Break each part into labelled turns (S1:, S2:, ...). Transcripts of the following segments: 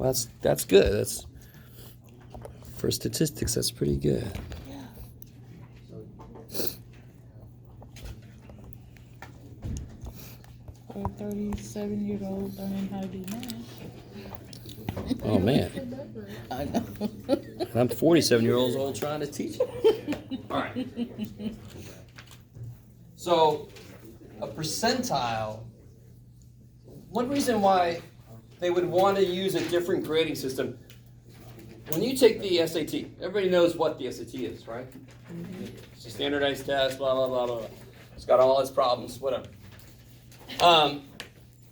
S1: Well, that's good. That's for statistics. That's pretty good.
S2: Yeah. For a 37-year-old learning how to do math.
S1: Oh man,
S2: I know.
S1: and I'm 47-year-old old trying to teach it. All right. So, a percentile. One reason why they would want to use a different grading system. When you take the SAT, everybody knows what the SAT is, right? It's a standardized test, blah, blah, blah, blah, blah. It's got all its problems, whatever.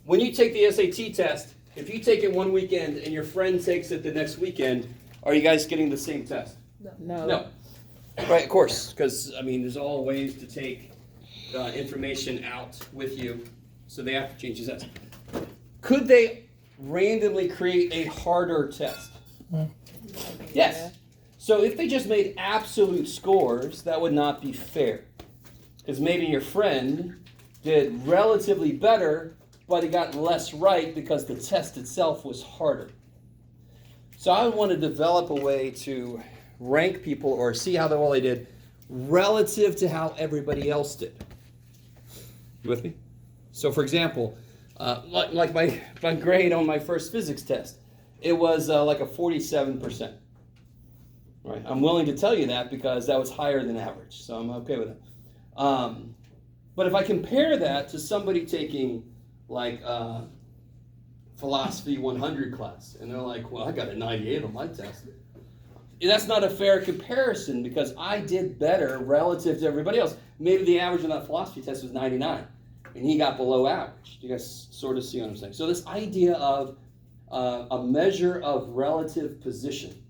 S1: When you take the SAT test, if you take it one weekend and your friend takes it the next weekend, are you guys getting the same test?
S2: No.
S1: No. Right, of course, because, I mean, there's all ways to take information out with you, so they have to change the test. Could they randomly create a harder test? Yes. So if they just made absolute scores, that would not be fair. Because maybe your friend did relatively better, but he got less right because the test itself was harder. So I want to develop a way to rank people or see how well they did relative to how everybody else did. You with me? So for example, like my grade on my first physics test, it was like a 47%. Right? I'm willing to tell you that because that was higher than average, so I'm okay with it. But if I compare that to somebody taking like philosophy 100 class, and they're like, well, I got a 98 on my test. That's not a fair comparison because I did better relative to everybody else. Maybe the average on that philosophy test was 99, and he got below average. You guys sort of see what I'm saying? So this idea of a measure of relative position,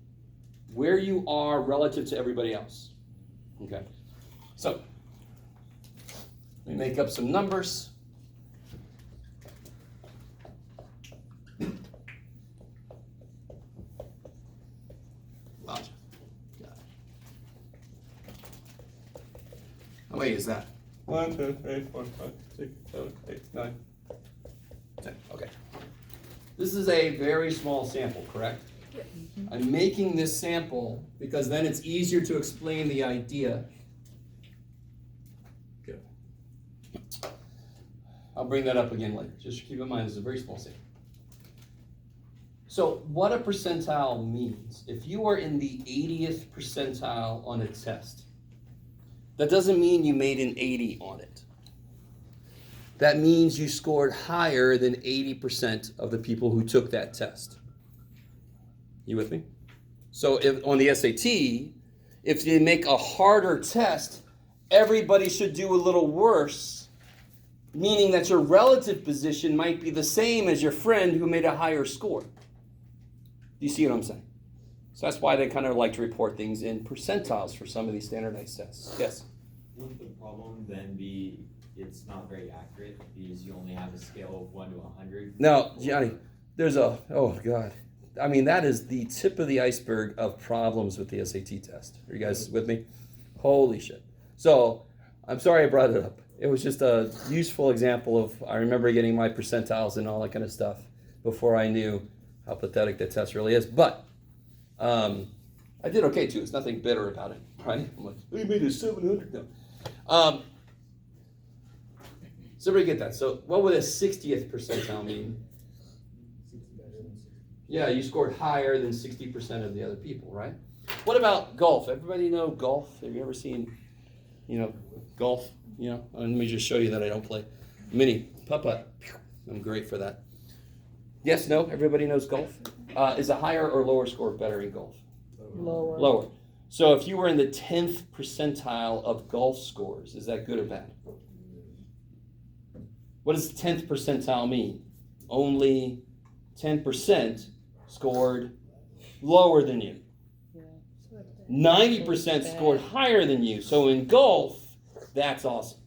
S1: where you are relative to everybody else. Okay, so let me make up some numbers. How many is that? 1, 2, 3, 4, 5, 6, 7, 8, 9, 10. Okay. This is a very small sample, correct?
S2: Yes.
S1: I'm making this sample because then it's easier to explain the idea. Good. I'll bring that up again later. Just keep in mind, this is a very small sample. So what a percentile means, if you are in the 80th percentile on a test, that doesn't mean you made an 80 on it. That means you scored higher than 80% of the people who took that test. You with me? So if on the SAT, if you make a harder test, everybody should do a little worse, meaning that your relative position might be the same as your friend who made a higher score. Do you see what I'm saying? So that's why they kind of like to report things in percentiles for some of these standardized tests. Yes?
S3: Wouldn't the problem then be it's not very accurate because you only have a scale of 1 to 100?
S1: No, Johnny, there's oh God. I mean, that is the tip of the iceberg of problems with the SAT test. Are you guys with me? Holy shit. So, I'm sorry I brought it up. It was just a useful example of, I remember getting my percentiles and all that kind of stuff before I knew how pathetic that test really is. But I did okay too. It's nothing bitter about it, right? I'm like, oh, you made a 700. No. So everybody get that. So what would a 60th percentile mean? Yeah, you scored higher than 60% of the other people, right? What about golf? Everybody know golf? Have you ever seen, golf? Let me just show you that I don't play. Mini, putt-putt. I'm great for that. Yes, no, everybody knows golf. Is a higher or lower score better in golf?
S2: Lower.
S1: Lower. So if you were in the 10th percentile of golf scores, is that good or bad? What does 10th percentile mean? Only 10% scored lower than you. 90% scored higher than you. So in golf, that's awesome.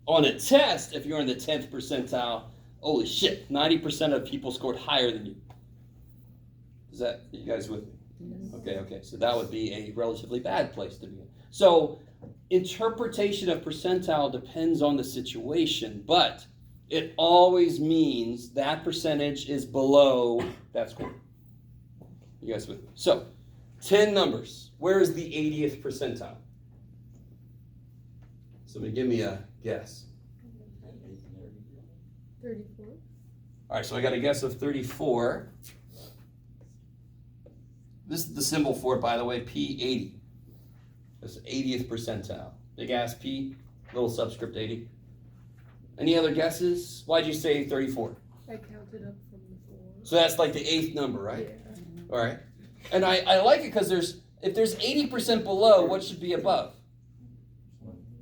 S1: On a test, if you're in the 10th percentile, holy shit, 90% of people scored higher than you. Is that, you guys with me? Okay. So that would be a relatively bad place to be in. So interpretation of percentile depends on the situation, but it always means that percentage is below that score. You guys with me? So, 10 numbers. Where is the 80th percentile? Somebody give me a guess.
S4: 34.
S1: All right, so I got a guess of 34. This is the symbol for it, by the way, P80. That's 80th percentile. Big ass P, little subscript 80. Any other guesses? Why'd you say 34?
S4: I counted up from the 4.
S1: So that's like the 8th number, right?
S4: Yeah.
S1: All right. And I like it because if there's 80% below, what should be above?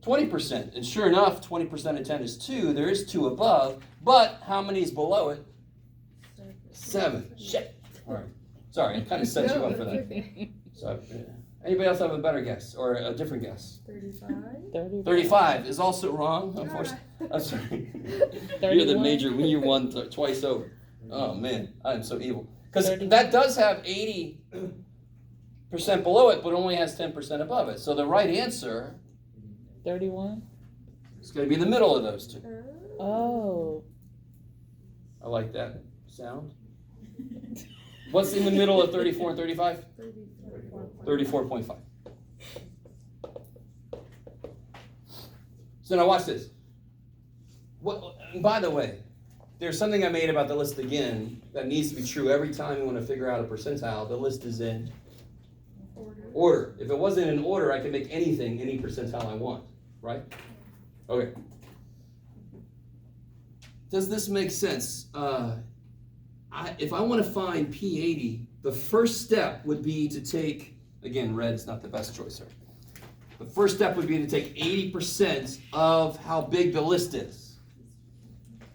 S1: 20%. And sure enough, 20% of 10 is 2. There is 2 above. But how many is below it? 7. Shit. All right. Sorry, I kind of set you up for that.
S4: Okay.
S1: So, anybody else have a better guess or a different guess?
S4: 35.
S1: 35 is also wrong. Unfortunately, I'm sorry. You're the major. You're one twice over. Oh man, I'm so evil. Because that does have 80% below it, but only has 10% above it. So the right answer
S2: 31.
S1: is going to be in the middle of those two.
S2: Oh.
S1: I like that sound. What's in the middle of 34 and 35? 34.5. So now watch this. By the way, there's something I made about the list again that needs to be true every time you want to figure out a percentile. The list is in order. If it wasn't in order, I could make anything, any percentile I want, right? Okay. Does this make sense? If I want to find P80, the first step would be to take, again, red is not the best choice here. The first step would be to take 80% of how big the list is.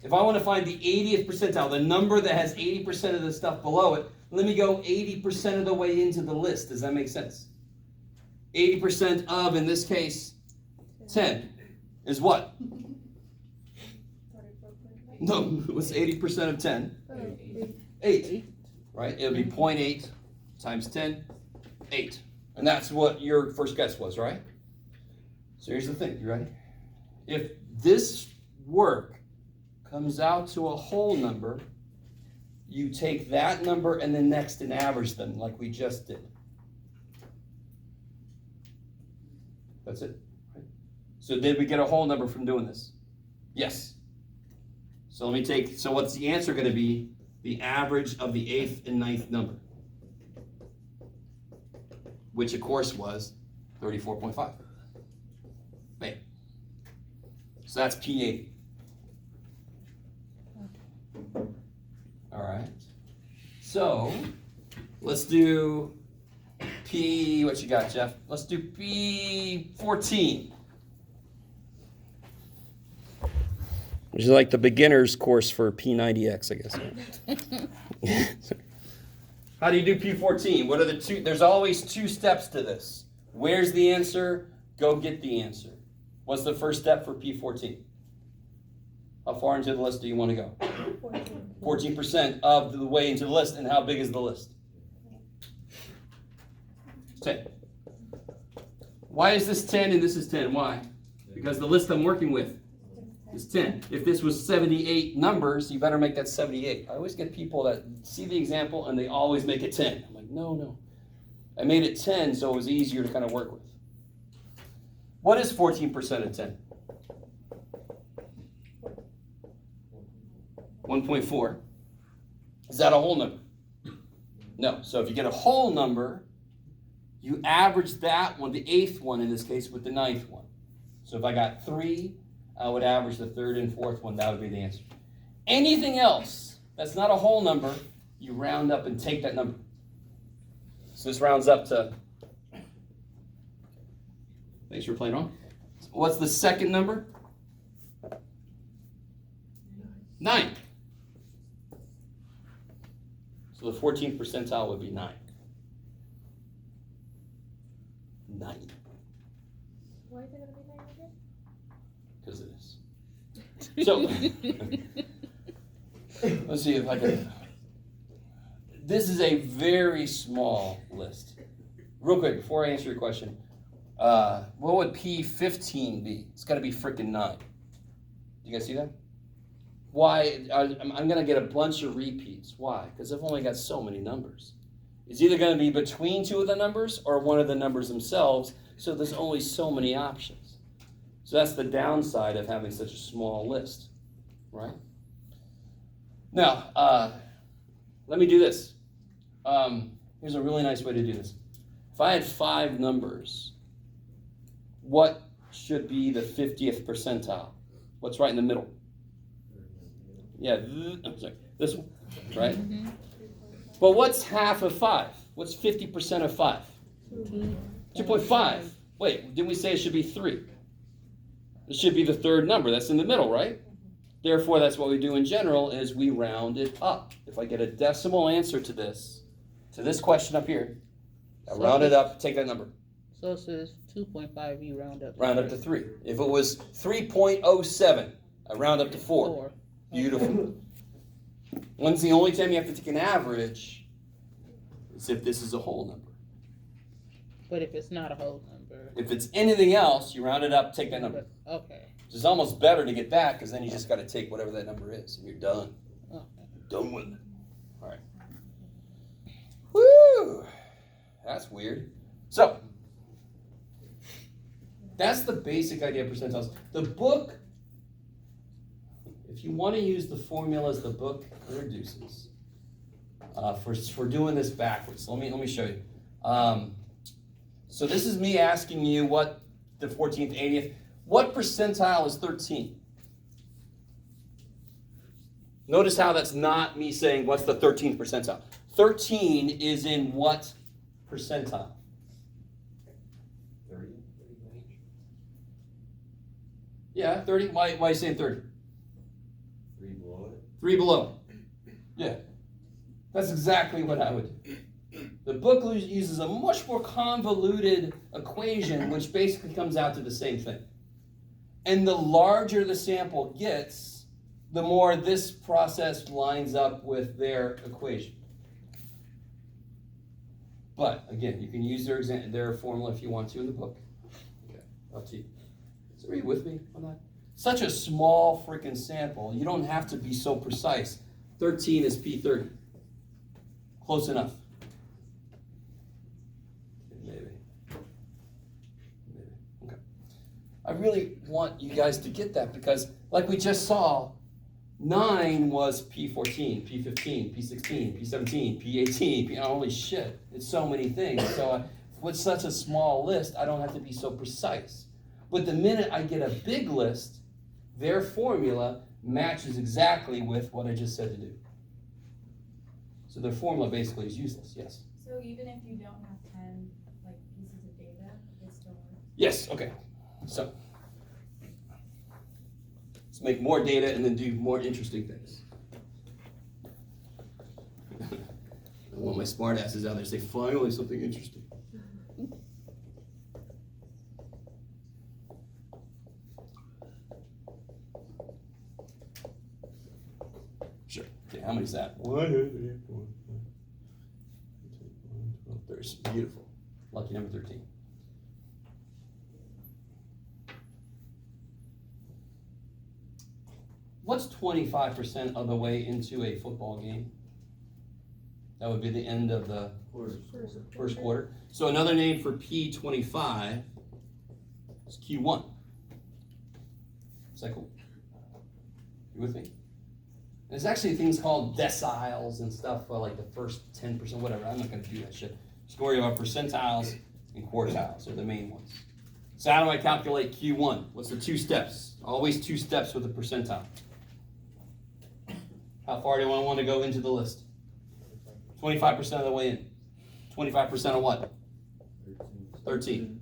S1: If I want to find the 80th percentile, the number that has 80% of the stuff below it, let me go 80% of the way into the list. Does that make sense? 80% of, in this case, 10 is what? No, what's 80% of 10? 8. Right? It would be 0.8 times 10, 8. And that's what your first guess was, right? So here's the thing, you ready? If this work comes out to a whole number, you take that number and the next and average them like we just did. That's it. Right? So did we get a whole number from doing this? Yes. So let me take, so what's the answer going to be? The average of the 8th and 9th number, which of course was 34.5. Bam. So that's P80. All right. So let's do P, what you got, Jeff? Let's do P14. Which is like the beginner's course for P90X, I guess. How do you do P14? What are the two? There's always 2 steps to this. Where's the answer? Go get the answer. What's the first step for P14? How far into the list do you want to go? 14% of the way into the list. And how big is the list? 10. Why is this 10 and this is 10? Why? Because the list I'm working with is 10. If this was 78 numbers, you better make that 78. I always get people that see the example and they always make it 10. I'm like, no. I made it 10 so it was easier to kind of work with. What is 14% of 10? 1.4. Is that a whole number? No. So if you get a whole number, you average that one, the 8th one in this case, with the 9th one. So if I got 3, I would average the 3rd and 4th one. That would be the answer. Anything else that's not a whole number, you round up and take that number. So this rounds up to, thanks for playing wrong. What's the second number? 9. So the 14th percentile would be 9. 9.
S4: Why is it going to be 9 again?
S1: Because it is. So, let's see if I can. This is a very small list. Real quick, before I answer your question, what would P15 be? It's got to be freaking 9. You guys see that? why I'm going to get a bunch of repeats. Why? Because I've only got so many numbers. It's either going to be between two of the numbers or one of the numbers themselves, so there's only so many options. So that's the downside of having such a small list, right? Now, let me do this. Here's a really nice way to do this. If I had 5 numbers, what should be the 50th percentile? What's right in the middle? Yeah, I'm sorry, this one, right?
S2: Mm-hmm.
S1: But what's half of 5? What's 50% of 5? 2.5. Wait, didn't we say it should be 3? It should be the third number. That's in the middle, right? Therefore, that's what we do in general is we round it up. If I get a decimal answer to this question up here, I round it up, take that number.
S2: So it says 2.5, you round up.
S1: Round up to 3. If it was 3.07, I round up to 4. Beautiful. When's the only time you have to take an average? Is if this is a whole number.
S2: But if it's not a whole number.
S1: If it's anything else, you round it up, take that number.
S2: Okay.
S1: Which is almost better to get that because then you just got to take whatever that number is and you're done.
S2: Okay.
S1: You're done with it. All right. Woo! That's weird. So, that's the basic idea of percentiles. The book, if you want to use the formulas the book introduces, for doing this backwards, let me show you. So this is me asking you what the 14th, 80th, what percentile is 13? Notice how that's not me saying what's the 13th percentile. 13 is in what percentile?
S3: 30.
S1: Yeah, 30. Why are you saying 30?
S3: 3 below it.
S1: 3 below. Yeah. That's exactly what I would do. The book uses a much more convoluted equation, which basically comes out to the same thing. And the larger the sample gets, the more this process lines up with their equation. But again, you can use their formula if you want to in the book. Okay, up to you. So are you with me on that? Such a small freaking sample, you don't have to be so precise. 13 is P30. Close enough. Maybe. Okay. I really want you guys to get that because, like we just saw, 9 was P14, P15, P16, P17, P18, holy shit. It's so many things. So with such a small list, I don't have to be so precise. But the minute I get a big list, their formula matches exactly with what I just said to do. So their formula basically is useless, yes?
S5: So even if you don't have 10 like pieces of data, it still works?
S1: Yes, okay. So let's make more data and then do more interesting things. I want my smart asses out there to say, finally something interesting. Sure. Okay, how many is that? 1, 2, 3, 4, 5, 6, 7, 12, 13. Beautiful. Lucky number 13. What's 25% of the way into a football game? That would be the end of the first quarter. So another name for P25 is Q1. Is that cool? You with me? There's actually things called deciles and stuff for like the first 10%, whatever. I'm not going to do that shit. Just worry about percentiles and quartiles are the main ones. So how do I calculate Q1? What's the 2 steps? Always 2 steps with a percentile. How far do I want to go into the list? 25% of the way in. 25% of what? 13.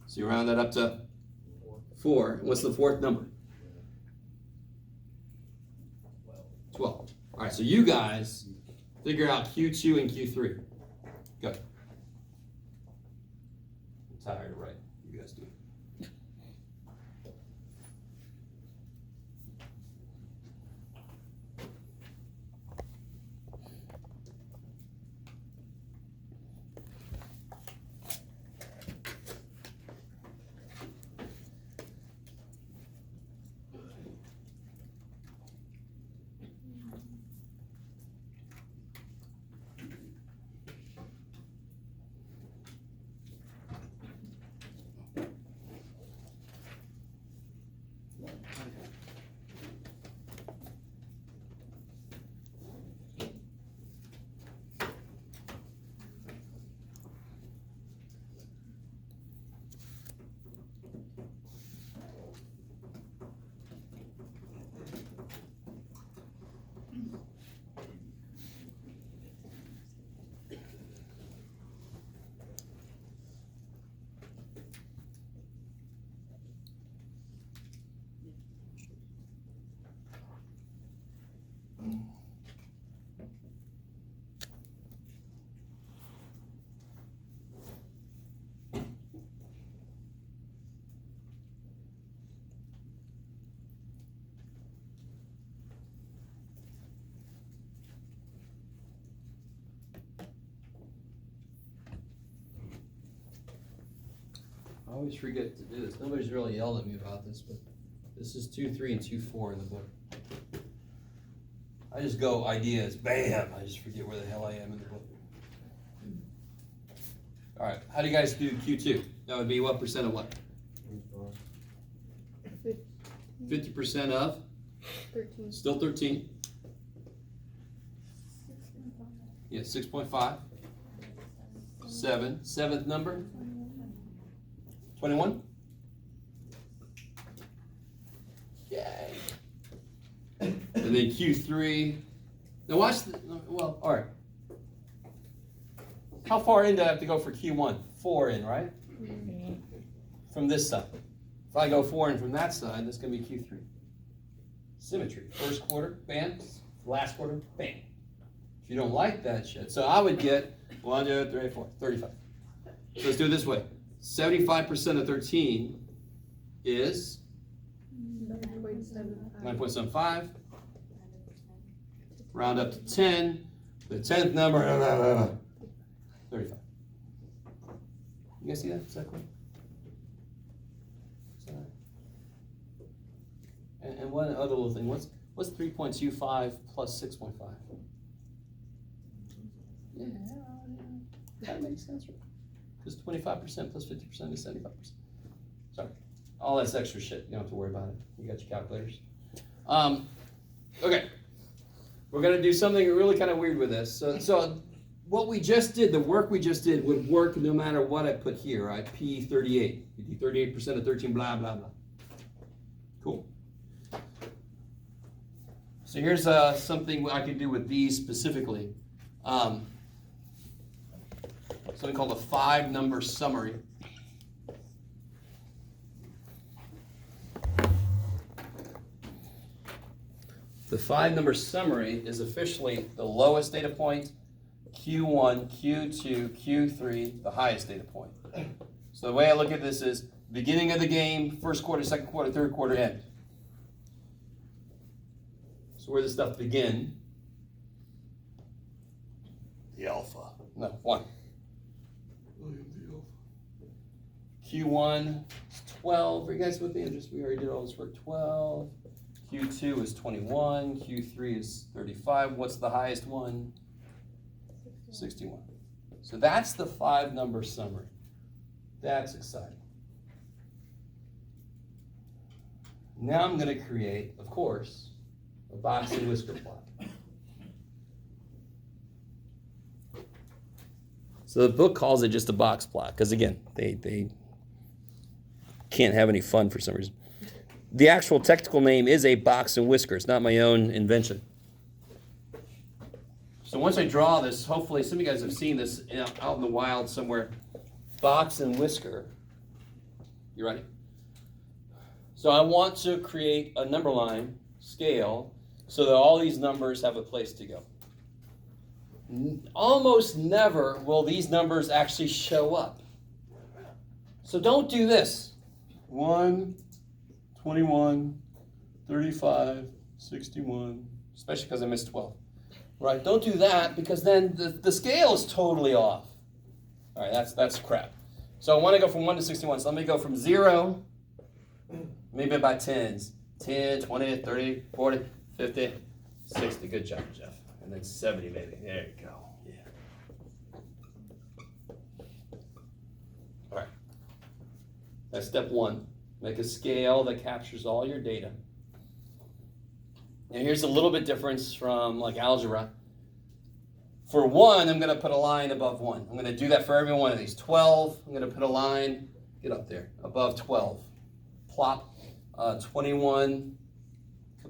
S1: So you round that up to 4. What's the 4th number? 12. All right, so you guys figure out Q2 and Q3. Go. I'm tired of writing. You guys do it. I always forget to do this. Nobody's really yelled at me about this, but this is 2.3 and 2.4 in the book. I just go ideas, bam! I just forget where the hell I am in the book. All right, how do you guys do Q2? That would be what percent of what? 50% of?
S4: 13.
S1: Still 13. Yeah, 6.5. 7. Seventh number? 21? Yay. And then Q3. Now watch the, well, all right. How far in do I have to go for Q1? 4 in, right? From this side. If I go 4 in from that side, that's going to be Q3. Symmetry. First quarter, bam. Last quarter, bam. If you don't like that shit. So I would get 1, 2, 3, 4, 35. So let's do it this way. 75% of 13 is 9.75. Round up to 10. The 10th number, 35. You guys see that? Is that cool? And one other little thing. What's 3.25 plus 6.5? Yeah, that makes sense, right? Because 25% plus 50% is 75%. Sorry. All that's extra shit. You don't have to worry about it. You got your calculators. Okay. We're going to do something really kind of weird with this. So what we just did, the work we just did, would work no matter what I put here, right? P38. You do 38% of 13, blah, blah, blah. Cool. So here's something I can do with these specifically. Something called a 5-number summary. The 5-number summary is officially the lowest data point, Q1, Q2, Q3, the highest data point. So the way I look at this is beginning of the game, first quarter, second quarter, third quarter, end. So where does stuff begin? The alpha. No, 1. Q1 is 12. Are you guys with me? We already did all this work. 12. Q2 is 21. Q3 is 35. What's the highest one? 61. So that's the 5-number summary. That's exciting. Now I'm going to create, of course, a Box-and-Whisker plot. So the book calls it just a box plot because, again, they can't have any fun for some reason. The actual technical name is a Box-and-Whisker. It's not my own invention. So once I draw this, hopefully some of you guys have seen this out in the wild somewhere. Box-and-Whisker. You ready? So I want to create a number line scale so that all these numbers have a place to go. Almost never will these numbers actually show up. So don't do this. 1, 21, 35, 61, especially because I missed 12. Right? Don't do that because then the scale is totally off. All right, that's crap. So I want to go from 1 to 61. So let me go from 0, maybe about 10s. 10, 20, 30, 40, 50, 60. Good job, Jeff. And then 70 maybe. There you go. Yeah. All right. That's step 1. Make a scale that captures all your data. And here's a little bit difference from like algebra. For 1, I'm going to put a line above 1. I'm going to do that for every one of these. 12, I'm going to put a line, get up there, above 12. Plop, 21,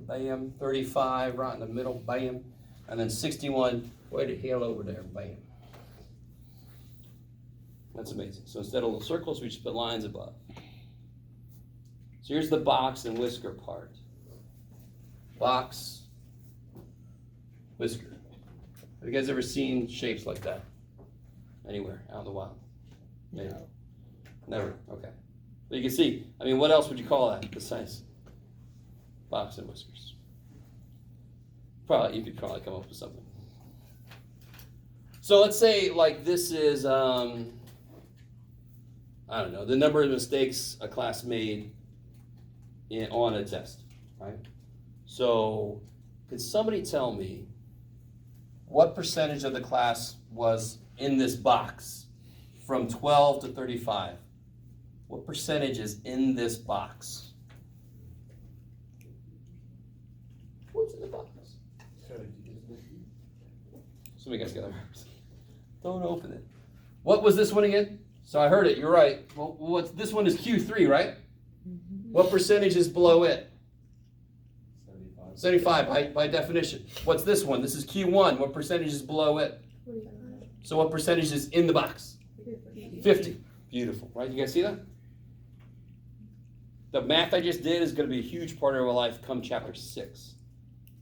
S1: bam, 35, right in the middle, bam. And then 61, way to hell over there, bam. That's amazing. So instead of little circles, we just put lines above. So here's the Box-and-Whisker part. Box, whisker. Have you guys ever seen shapes like that? Anywhere out in the wild? Maybe. No. Never? Okay. But you can see, I mean, what else would you call that besides Box-and-Whiskers? Probably, you could probably come up with something. So let's say like this is, I I don't know, the number of mistakes a class made on a test, right? So, could somebody tell me what percentage of the class was in this box from 12 to 35? What percentage is in this box? What's in the box? Some of you guys got it. Don't open it. What was this one again? So I heard it, you're right. Well, this one is Q3, right? What percentage is below it? 75 by definition. What's this one? This is Q1. What percentage is below it?
S4: 45.
S1: So what percentage is in the box? 50. Beautiful, right? You guys see that? The math I just did is going to be a huge part of our life come chapter 6.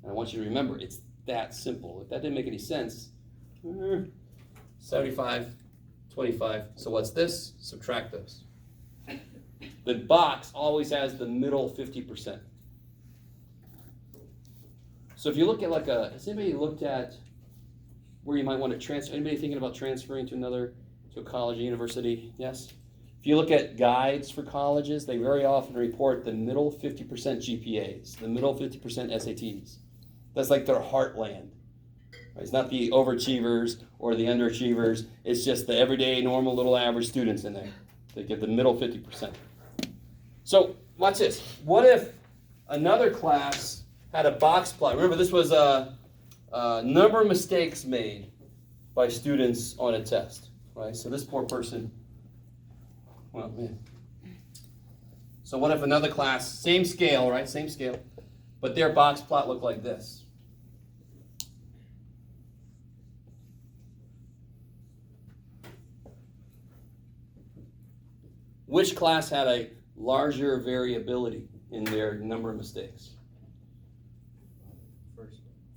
S1: And I want you to remember, it's that simple. If that didn't make any sense, 75, 25. So what's this? Subtract those. The box always has the middle 50%. So if you look at has anybody looked at where you might want to transfer? Anybody thinking about transferring to a college or university? Yes? If you look at guides for colleges, they very often report the middle 50% GPAs, the middle 50% SATs. That's like their heartland. Right? It's not the overachievers or the underachievers. It's just the everyday, normal, little average students in there. They get the middle 50%. So watch this. What if another class had a box plot? Remember, this was a number of mistakes made by students on a test, right? So this poor person, well, man. So what if another class, same scale, right? Same scale, but their box plot looked like this? Which class had a larger variability in their number of mistakes?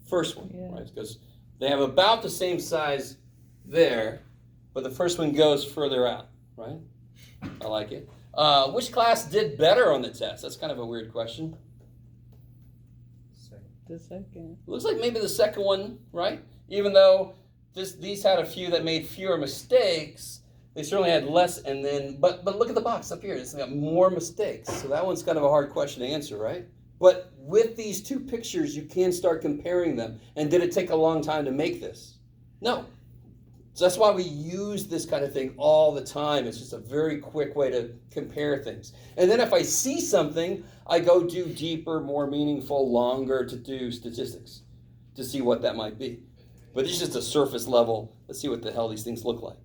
S1: First one,
S2: Yeah.
S1: right? Because they have about the same size there, but the first one goes further out, right? I like it. Which class did better on the test? That's kind of a weird question.
S2: The second.
S1: Looks like maybe the second one, right? Even though these had a few that made fewer mistakes, they certainly had less, and then, but look at the box up here. It's got more mistakes. So that one's kind of a hard question to answer, right? But with these two pictures, you can start comparing them. And did it take a long time to make this? No. So that's why we use this kind of thing all the time. It's just a very quick way to compare things. And then if I see something, I go do deeper, more meaningful, longer to do statistics to see what that might be. But it's just a surface level. Let's see what the hell these things look like.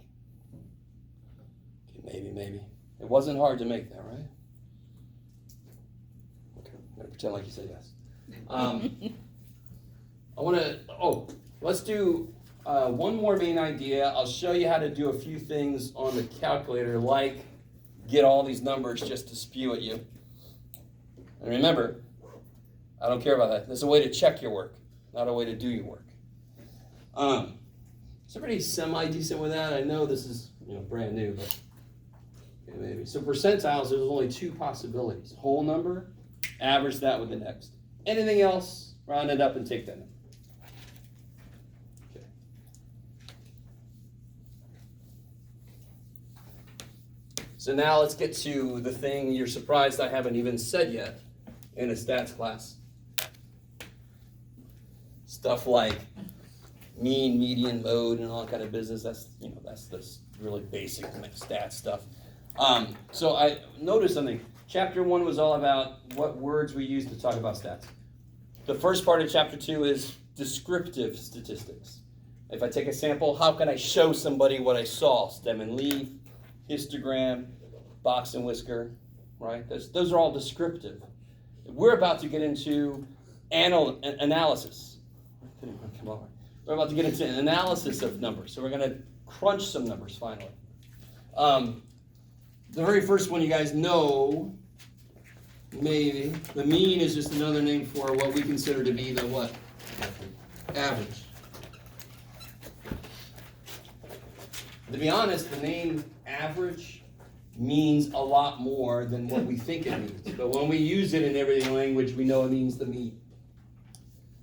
S1: Okay, maybe. It wasn't hard to make that, right? Okay, I'm going to pretend like you said yes. Let's do one more main idea. I'll show you how to do a few things on the calculator, like get all these numbers just to spew at you. And remember, I don't care about that. There's a way to check your work, not a way to do your work. Is everybody semi-decent with that? I know this is brand new, but okay, maybe. So percentiles, there's only two possibilities. Whole number, average that with the next. Anything else, round it up and take that number. Okay. So now let's get to the thing you're surprised I haven't even said yet in a stats class. Stuff like mean, median, mode, and all that kind of business. That's the really basic stats stuff. So I noticed something. Chapter 1 was all about what words we use to talk about stats. The first part of chapter 2 is descriptive statistics. If I take a sample, how can I show somebody what I saw? Stem and leaf, histogram, Box-and-Whisker, right? Those are all descriptive. We're about to get into analysis. Come on. We're about to get into an analysis of numbers. So we're going to crunch some numbers finally. The very first one you guys know, maybe, the mean is just another name for what we consider to be the what? Average. To be honest, the name average means a lot more than what we think it means. But when we use it in everyday language, we know it means the mean.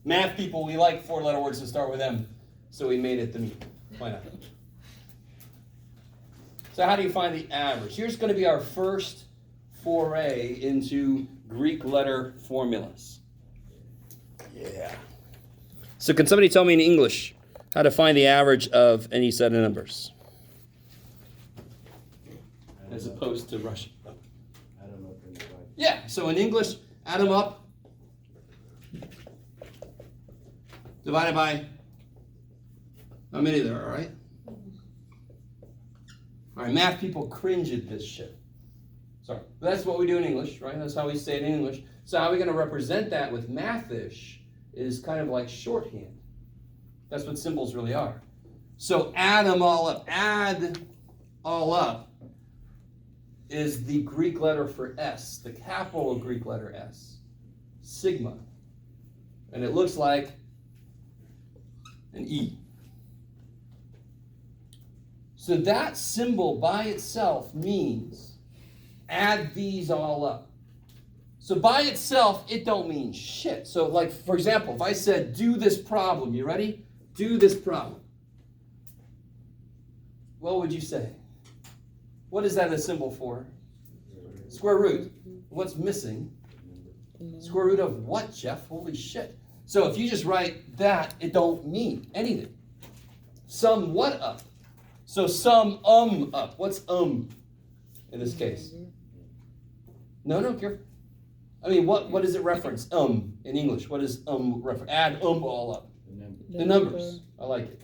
S1: Math people, we like 4-letter words to start with M, so we made it the mean. Why not? So how do you find the average? Here's going to be our first foray into Greek letter formulas. Yeah. So can somebody tell me in English how to find the average of any set of numbers? As opposed to Russian.
S6: Add them up and divide.
S1: Yeah, so in English, add them up. Divided by how many there are, right? All right, math people cringe at this shit. Sorry. But that's what we do in English, right? That's how we say it in English. So how are we going to represent that with Mathish is kind of like shorthand. That's what symbols really are. So add them all up. Add all up is the Greek letter for S, the capital Greek letter S, sigma. And it looks like an E. So that symbol by itself means add these all up. So by itself, it don't mean shit. So like, for example, if I said, do this problem, you ready? Do this problem. What would you say? What is that a symbol for? Square root. What's missing? Square root of what, Jeff? Holy shit. So if you just write that, it don't mean anything. Sum what up? So sum up. What's in this case? No, careful. I mean, what does it reference? In English, what does reference? Add all up. The numbers. I like it.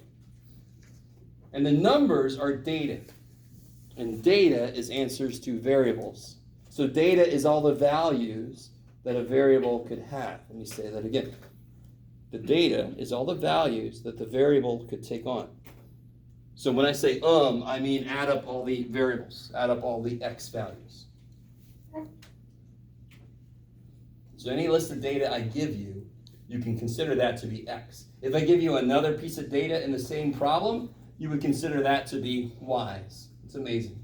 S1: And the numbers are data. And data is answers to variables. So data is all the values that a variable could have. Let me say that again. The data is all the values that the variable could take on. So when I say I mean add up all the variables, add up all the x values. So any list of data I give you, you can consider that to be x. If I give you another piece of data in the same problem, you would consider that to be y's. It's amazing.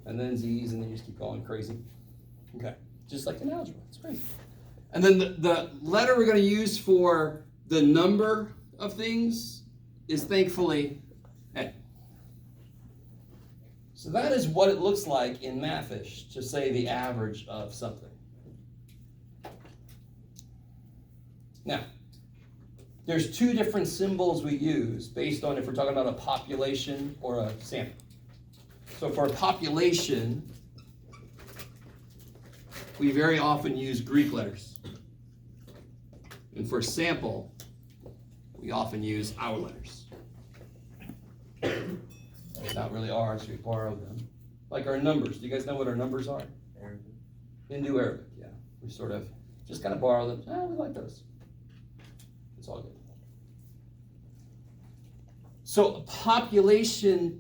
S1: And then z's, and then you just keep going crazy. Okay, just like in algebra, it's crazy. And then the letter we're going to use for the number of things is thankfully A. So that is what it looks like in Mathish to say the average of something. Now, there's two different symbols we use based on if we're talking about a population or a sample. So for a population, we very often use Greek letters. And for a sample, we often use our letters. It's not really ours, we borrow them. Like our numbers. Do you guys know what our numbers are?
S3: Arabic.
S1: Indo-Arabic, yeah. We sort of just kind of borrow them. We like those. It's all good. So a population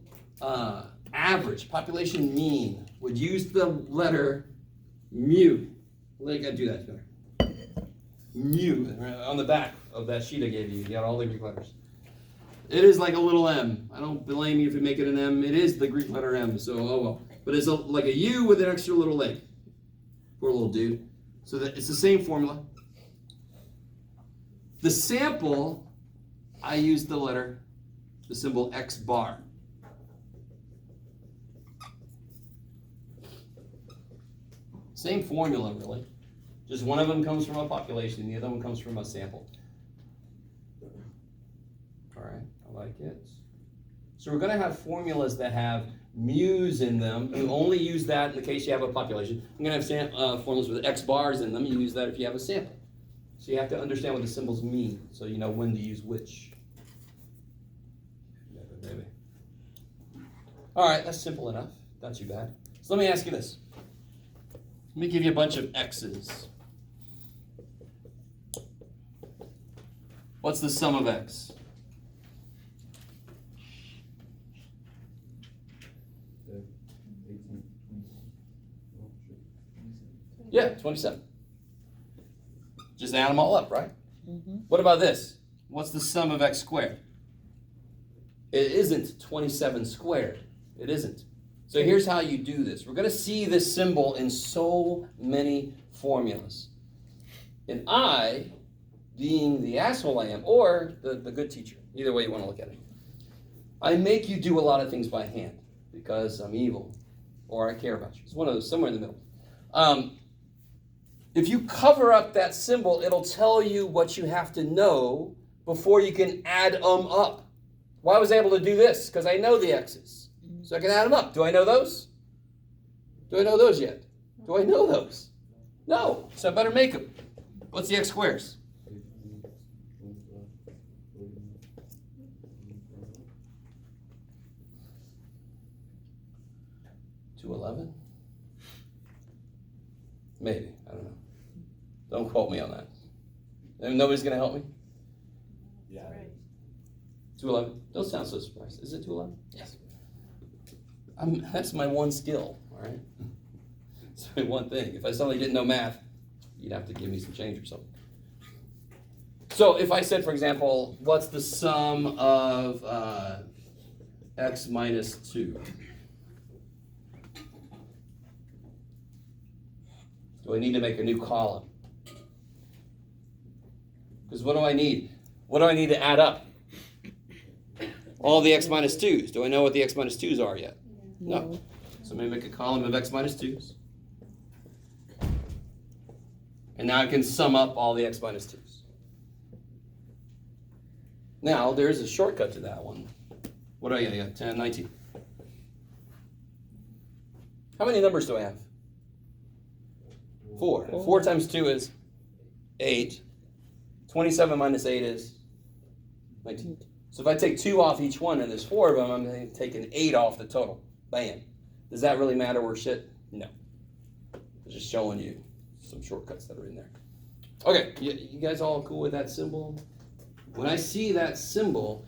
S1: average, population mean, would use the letter mu. Well, you gotta do that better. Mu, on the back of that sheet I gave you, you got all the Greek letters. It is like a little m. I don't blame you if you make it an m. It is the Greek letter m, so oh well. But it's like a U with an extra little leg. Poor little dude. So that it's the same formula. The sample, I use the symbol x bar. Same formula, really. Just one of them comes from a population, the other one comes from a sample. All right, I like it. So we're going to have formulas that have mu's in them. You only use that in the case you have a population. I'm going to have formulas with x bars in them. You use that if you have a sample. So you have to understand what the symbols mean, so you know when to use which. Maybe. All right, that's simple enough. Not too bad. So let me ask you this. Let me give you a bunch of x's. What's the sum of x? Yeah, 27. Just add them all up, right? Mm-hmm. What about this? What's the sum of x squared? It isn't 27 squared. It isn't. So here's how you do this. We're going to see this symbol in so many formulas. And I, being the asshole I am, or the good teacher, either way you want to look at it, I make you do a lot of things by hand. because I'm evil or I care about you. It's one of those, somewhere in the middle. If you cover up that symbol, it'll tell you what you have to know before you can add up. Why was I able to do this? Because I know the x's. So I can add them up. Do I know those? Do I know those yet? Do I know those? No. So I better make them. What's the x squares? 211? Maybe. I don't know. Don't quote me on that. And nobody's going to help me?
S6: Yeah.
S1: 211? Don't sound so surprised. Is it 211? Yes. That's my one skill, all right? It's my one thing. If I suddenly didn't know math, you'd have to give me some change or something. So if I said, for example, what's the sum of x minus 2? Do I need to make a new column? Because what do I need? What do I need to add up? All the x minus 2s. Do I know what the x minus 2s are yet? No. So I'm going to make a column of x minus 2s. And now I can sum up all the x minus 2s. Now, there's a shortcut to that one. What do I get? I got 10, 19. How many numbers do I have? 4. 4 times 2 is 8. 27 minus 8 is 19. So if I take 2 off each one, and there's 4 of them, I'm taking 8 off the total. Bam. Does that really matter where shit? No. I'm just showing you some shortcuts that are in there. Okay, you guys all cool with that symbol? When I see that symbol,